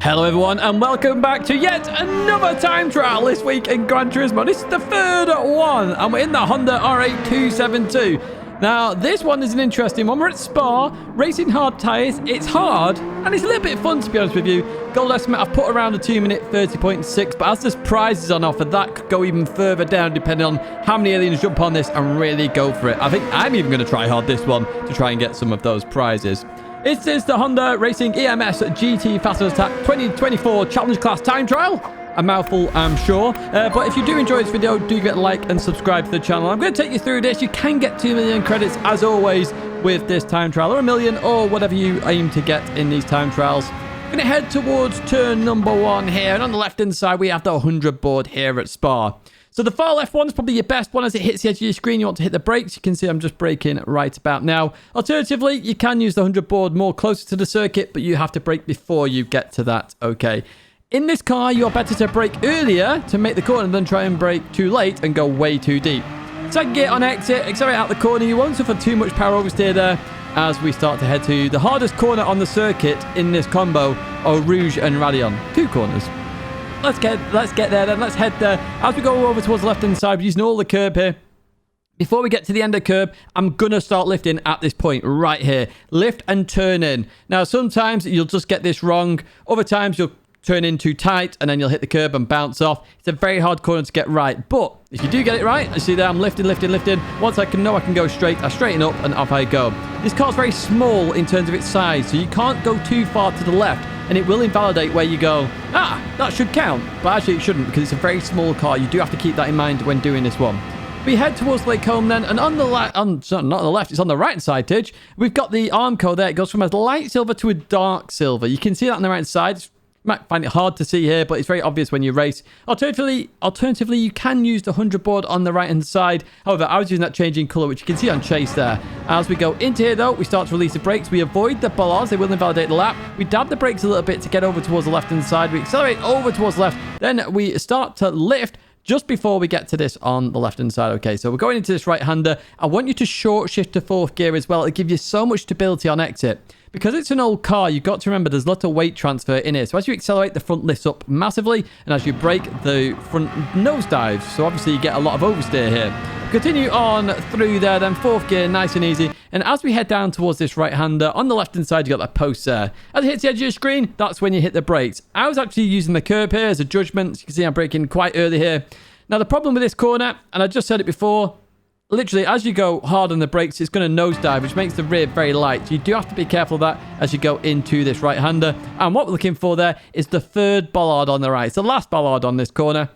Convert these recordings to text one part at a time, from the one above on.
Hello everyone and welcome back to yet another time trial this week in Gran Turismo. This is the third one and we're in the Honda R8272. Now this one is an interesting one. We're at Spa, racing hard tyres. It's hard and it's a little bit fun to be honest with you. Gold estimate I've put around a 2-minute 30.6, but as there's prizes on offer that could go even further down depending on how many aliens jump on this and really go for it. I think I'm even going to try hard this one to try and get some of those prizes. It is the Honda Racing EMS GT Fast Attack 2024 Challenge Class Time Trial. A mouthful, I'm sure. But if you do enjoy this video, do get a like and subscribe to the channel. I'm going to take you through this. You can get 2 million credits, as always, with this time trial. Or 1 million, or whatever you aim to get in these time trials. I'm going to head towards turn number 1 here. And on the left-hand side, we have the 100 board here at Spa. So the far left one is probably your best one. As it hits the edge of your screen, you want to hit the brakes. You can see I'm just braking right about now. Alternatively, you can use the 100 board more closer to the circuit, but you have to brake before you get to that, okay? In this car, you're better to brake earlier to make the corner than try and brake too late and go way too deep. Second gear on exit, accelerate out the corner. You won't suffer too much power oversteer there as we start to head to the hardest corner on the circuit in this combo, Eau Rouge and Radion. 2 corners. Let's get there then. Let's head there. As we go over towards the left-hand side, we're using all the curb here. Before we get to the end of the curb, I'm going to start lifting at this point right here. Lift and turn in. Now, sometimes you'll just get this wrong. Other times you'll turn in too tight and then you'll hit the curb and bounce off. It's a very hard corner to get right. But if you do get it right, I see there I'm lifting. Once I know I can go straight, I straighten up and off I go. This car's very small in terms of its size, so you can't go too far to the left. And it will invalidate where you go, that should count. But actually it shouldn't because it's a very small car. You do have to keep that in mind when doing this one. We head towards Lake Home then, and on the left, not on the left, it's on the right side, Tidge. We've got the Armco there. It goes from a light silver to a dark silver. You can see that on the right side. You might find it hard to see here, but it's very obvious when you race. Alternatively, you can use the 100 board on the right-hand side. However, I was using that changing colour, which you can see on Chase there. As we go into here, though, we start to release the brakes. We avoid the bollards. They will invalidate the lap. We dab the brakes a little bit to get over towards the left-hand side. We accelerate over towards the left. Then we start to lift just before we get to this on the left-hand side. Okay, so we're going into this right-hander. I want you to short shift to 4th gear as well. It'll give you so much stability on exit. Because it's an old car, you've got to remember there's a lot of weight transfer in here. So as you accelerate, the front lifts up massively. And as you brake, the front nosedives. So obviously you get a lot of oversteer here. Continue on through there, then 4th gear, nice and easy. And as we head down towards this right-hander, on the left-hand side, you got that post there. As it hits the edge of your screen, that's when you hit the brakes. I was actually using the curb here as a judgment. You can see I'm braking quite early here. Now, the problem with this corner, and I just said it before, literally, as you go hard on the brakes, it's going to nosedive, which makes the rear very light. So you do have to be careful of that as you go into this right-hander. And what we're looking for there is the 3rd bollard on the right. It's the last bollard on this corner.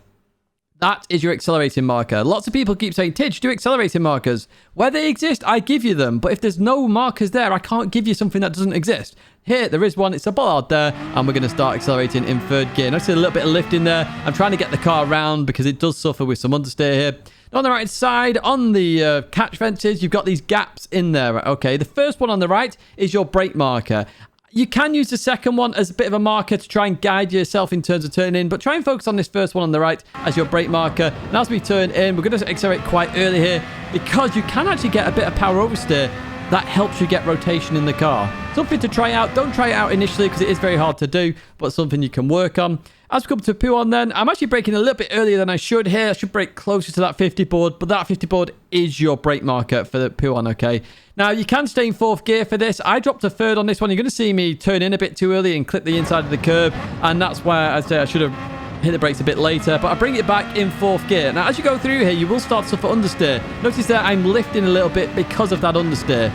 That is your accelerating marker. Lots of people keep saying, Tidge, do accelerating markers. Where they exist, I give you them. But if there's no markers there, I can't give you something that doesn't exist. Here, there is one. It's a bollard there. And we're going to start accelerating in 3rd gear. Notice a little bit of lift in there. I'm trying to get the car around because it does suffer with some understeer here. On the right side, on the catch fences, you've got these gaps in there. Okay, the first one on the right is your brake marker. You can use the second one as a bit of a marker to try and guide yourself in terms of turning in, but try and focus on this first one on the right as your brake marker. And as we turn in, we're going to accelerate quite early here because you can actually get a bit of power oversteer. That helps you get rotation in the car. Something to try out. Don't try it out initially because it is very hard to do, but something you can work on. As we come to Puon then, I'm actually braking a little bit earlier than I should here. I should brake closer to that 50 board, but that 50 board is your brake marker for the Puon, okay? Now, you can stay in 4th gear for this. I dropped a 3rd on this one. You're going to see me turn in a bit too early and clip the inside of the curb, and that's why I say I should have hit the brakes a bit later, but I bring it back in 4th gear. Now, as you go through here, you will start to suffer understeer. Notice that I'm lifting a little bit because of that understeer.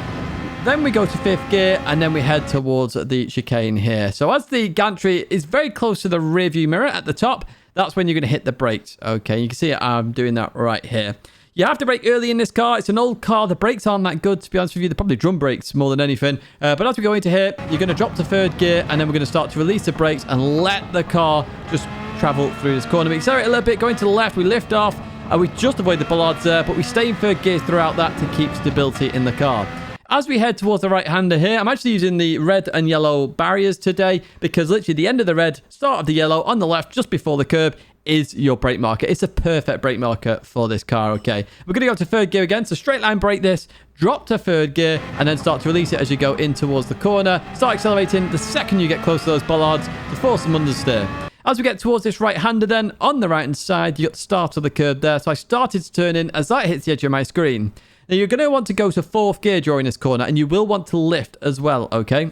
Then we go to 5th gear, and then we head towards the chicane here. So as the gantry is very close to the rear view mirror at the top, that's when you're going to hit the brakes. Okay, you can see I'm doing that right here. You have to brake early in this car. It's an old car. The brakes aren't that good, to be honest with you. They're probably drum brakes more than anything. But as we go into here, you're going to drop to 3rd gear, and then we're going to start to release the brakes and let the car just travel through this corner. We accelerate a little bit, going to the left. We lift off, and we just avoid the bollards there, but we stay in 3rd gear throughout that to keep stability in the car. As we head towards the right-hander here, I'm actually using the red and yellow barriers today because literally the end of the red, start of the yellow on the left just before the curb is your brake marker. It's a perfect brake marker for this car, okay? We're going to go to third gear again. So straight line brake this, drop to third gear, and then start to release it as you go in towards the corner. Start accelerating the second you get close to those bollards to force them understeer. As we get towards this right-hander then, on the right-hand side, you got the start of the curb there. So I started to turn in as that hits the edge of my screen. Now, you're going to want to go to fourth gear during this corner, and you will want to lift as well, okay?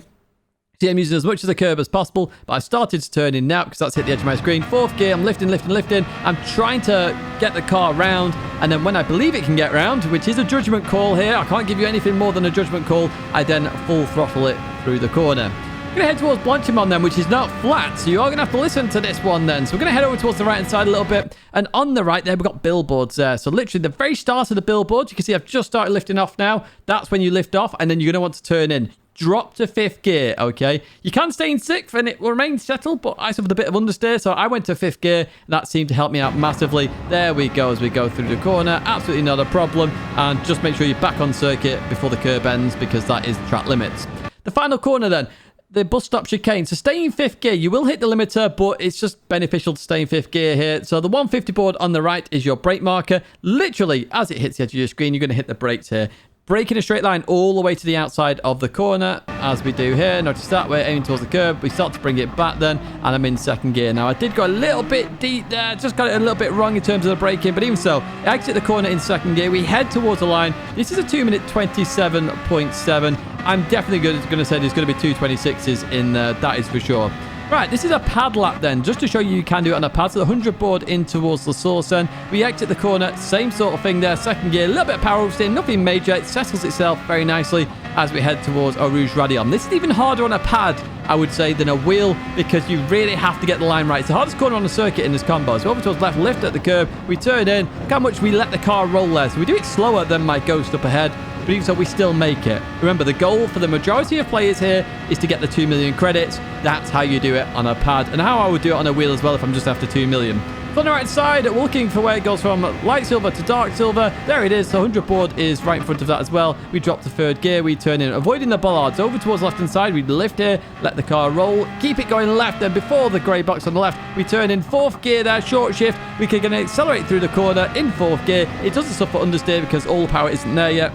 See, I'm using as much of the curb as possible, but I started to turn in now because that's hit the edge of my screen. Fourth gear, I'm lifting. I'm trying to get the car round, and then when I believe it can get round, which is a judgment call here, I can't give you anything more than a judgment call, I then full throttle it through the corner. We're going to head towards Blanchimon then, which is not flat, so you are going to have to listen to this one then. So we're going to head over towards the right-hand side a little bit, and on the right there, we've got billboards there. So literally the very start of the billboard, you can see I've just started lifting off now. That's when you lift off, and then you're going to want to turn in. Drop to fifth gear, okay? You can stay in sixth, and it will remain settled, but I suffered a bit of understeer, so I went to fifth gear, and that seemed to help me out massively. There we go as we go through the corner. Absolutely not a problem, and just make sure you're back on circuit before the curb ends, because that is track limits. The final corner then. The bus stop chicane. So stay in fifth gear. You will hit the limiter, but it's just beneficial to stay in fifth gear here. So the 150 board on the right is your brake marker. Literally, as it hits the edge of your screen, you're going to hit the brakes here. Brake in a straight line all the way to the outside of the corner, as we do here. Notice that we're aiming towards the curb. We start to bring it back then, and I'm in second gear. Now, I did go a little bit deep there. Just got it a little bit wrong in terms of the braking, but even so, I exit the corner in second gear. We head towards the line. This is a 2-minute 27.7. I'm definitely going to say there's going to be 2:26s in there. That is for sure. Right, this is a pad lap then, just to show you can do it on a pad. So the 100 board in towards the source then. We exit the corner, same sort of thing there. Second gear, a little bit of power oversteer, nothing major. It settles itself very nicely as we head towards Eau Rouge Radion. This is even harder on a pad, I would say, than a wheel, because you really have to get the line right. It's the hardest corner on the circuit in this combo. So over towards left, lift at the curb. We turn in. Look how much we let the car roll there. So we do it slower than my Ghost up ahead. But even so, we still make it. Remember, the goal for the majority of players here is to get the 2 million credits. That's how you do it on a pad, and how I would do it on a wheel as well if I'm just after 2 million. So on the right side, we're looking for where it goes from light silver to dark silver. There it is. The 100 board is right in front of that as well. We drop to third gear. We turn in, avoiding the bollards. Over towards left-hand side, we lift here, let the car roll. Keep it going left, then before the grey box on the left, we turn in fourth gear there, short shift. We can going to accelerate through the corner in fourth gear. It doesn't suffer understeer because all the power isn't there yet.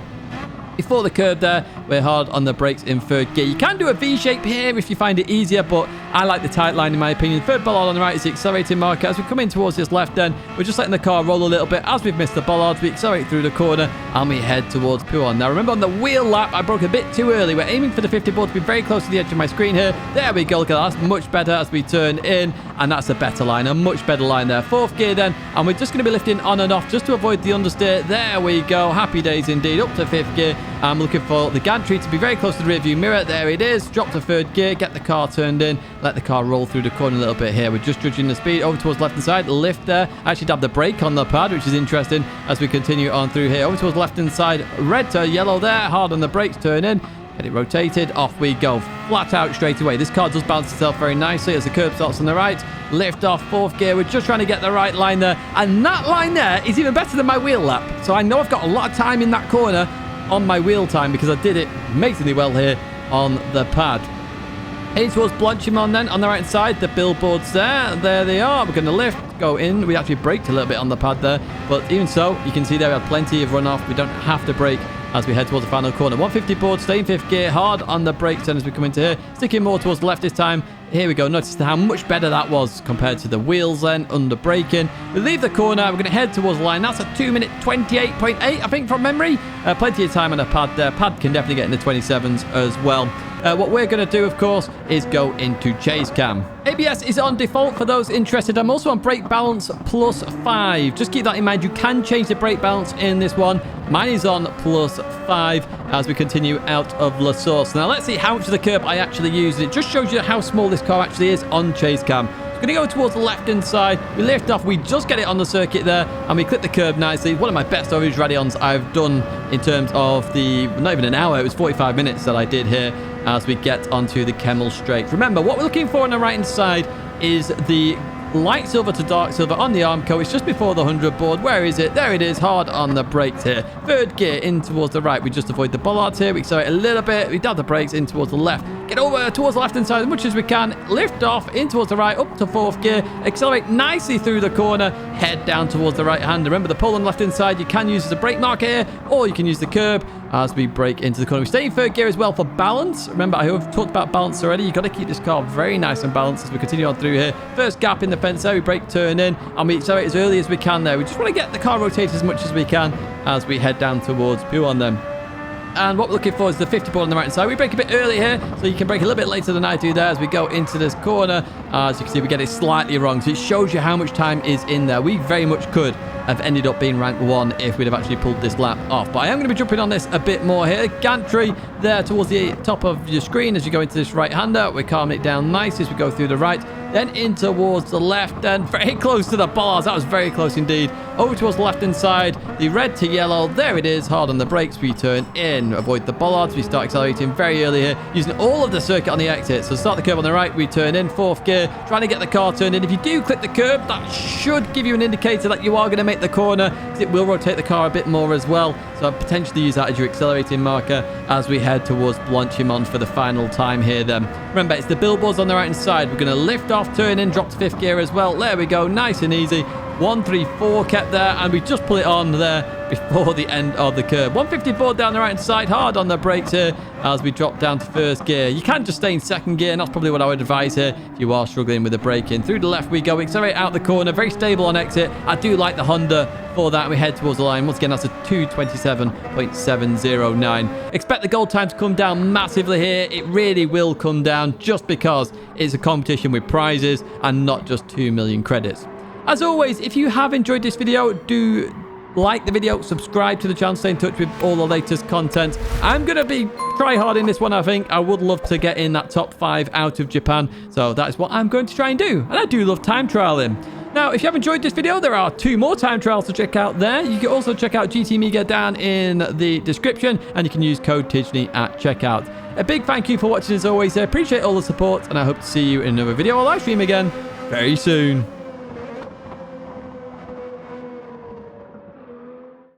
Before the curb there, we're hard on the brakes in third gear. You can do a V-shape here if you find it easier, but I like the tight line in my opinion. Third bollard on the right is the accelerating marker. As we come in towards this left then, we're just letting the car roll a little bit. As we've missed the bollards, we accelerate through the corner and we head towards Pouhon. Now remember, on the wheel lap, I broke a bit too early. We're aiming for the 50 board to be very close to the edge of my screen here. There we go. Look at that. That's much better as we turn in, and that's a better line, a much better line there. Fourth gear then, and we're just going to be lifting on and off just to avoid the understeer. There we go. Happy days indeed. Up to fifth gear. I'm looking for the gantry to be very close to the rear view mirror. There it is. Drop to third gear, get the car turned in, let the car roll through the corner a little bit here. We're just judging the speed. Over towards left hand side, lift there. Actually dab the brake on the pad, which is interesting as we continue on through here. Over towards left hand side, red to yellow there. Hard on the brakes, turn in. Get it rotated. Off we go. Flat out straight away. This car does balance itself very nicely as the curb starts on the right. Lift off fourth gear. We're just trying to get the right line there. And that line there is even better than my wheel lap. So I know I've got a lot of time in that corner on my wheel time because I did it amazingly well here on the pad. Heading towards Blanchimon then on the right side. The billboards there. There they are. We're going to lift, go in. We actually braked a little bit on the pad there. But even so, you can see there we have plenty of runoff. We don't have to brake as we head towards the final corner. 150 board, stay in fifth gear, hard on the brakes then as we come into here. Sticking more towards the left this time. Here we go. Notice how much better that was compared to the wheels then under braking. We leave the corner. We're going to head towards the line. That's a 2-minute 28.8, I think, from memory. Plenty of time on a pad there. Pad can definitely get in the 27s as well. What we're going to do, of course, is go into chase cam. ABS is on default for those interested. I'm also on brake balance +5. Just keep that in mind. You can change the brake balance in this one. Mine is on +5 as we continue out of La Source. Now, let's see how much of the curb I actually use. It just shows you how small this car actually is on chase cam. We're going to go towards the left-hand side. We lift off. We just get it on the circuit there, and we clip the curb nicely. One of my best Eau Rouge Radions I've done in terms of the, not even an hour, it was 45 minutes that I did here as we get onto the Kemmel Straight. Remember, what we're looking for on the right-hand side is the light silver to dark silver on the Armco. It's just before the 100 board. Where is it? There it is. Hard on the brakes here. Third gear in towards the right. We just avoid the bollards here. We accelerate a little bit. We dab the brakes in towards the left. Get over towards the left-hand side as much as we can. Lift off in towards the right, up to 4th gear. Accelerate nicely through the corner. Head down towards the right hand. Remember the pole on the left-hand side you can use as a brake marker here, or you can use the curb as we brake into the corner. We stay in 3rd gear as well for balance. Remember, I have talked about balance already. You've got to keep this car very nice and balanced as we continue on through here. First gap in the fence there. We brake, turn in, and we accelerate as early as we can there. We just want to get the car rotated as much as we can as we head down towards Puan then. And what we're looking for is the 50 board on the right side. We brake a bit early here, so you can brake a little bit later than I do there as we go into this corner. As you can see, we get it slightly wrong, so it shows you how much time is in there. We very much could have ended up being rank 1 if we'd have actually pulled this lap off. But I am going to be jumping on this a bit more here. Gantry there towards the top of your screen as you go into this right-hander. We're calming it down nice as we go through the right, then in towards the left, and very close to the bars. That was very close indeed. Over towards the left-hand side, the red to yellow. There it is. Hard on the brakes. We turn in, avoid the bollards. We start accelerating very early here, using all of the circuit on the exit. So start the curve on the right. We turn in 4th gear, trying to get the car turned in. If you do clip the curb, that should give you an indicator that you are going to make the corner, because it will rotate the car a bit more as well. So I'd potentially use that as your accelerating marker as we head towards Blanchimont for the final time here then. Remember, it's the billboards on the right-hand side. We're going to lift off, turn in, drop to 5th gear as well. There we go. Nice and easy. 1, 3, 4 kept there, and we just pull it on there before the end of the curve. 154 down the right-hand side. Hard on the brakes here as we drop down to 1st gear. You can just stay in 2nd gear, and that's probably what I would advise here if you are struggling with the braking. Through the left we go. Accelerate out the corner. Very stable on exit. I do like the Honda for that. We head towards the line. Once again, that's a 2:27.709. Expect the gold time to come down massively here. It really will come down just because it's a competition with prizes and not just 2 million credits. As always, if you have enjoyed this video, do like the video, subscribe to the channel, stay in touch with all the latest content. I'm going to be try-harding this one, I think. I would love to get in that top 5 out of Japan, so that is what I'm going to try and do. And I do love time trialing. Now, if you have enjoyed this video, there are 2 more time trials to check out there. You can also check out GT Mega down in the description, and you can use code Tidgney at checkout. A big thank you for watching as always. I appreciate all the support, and I hope to see you in another video or live stream again very soon.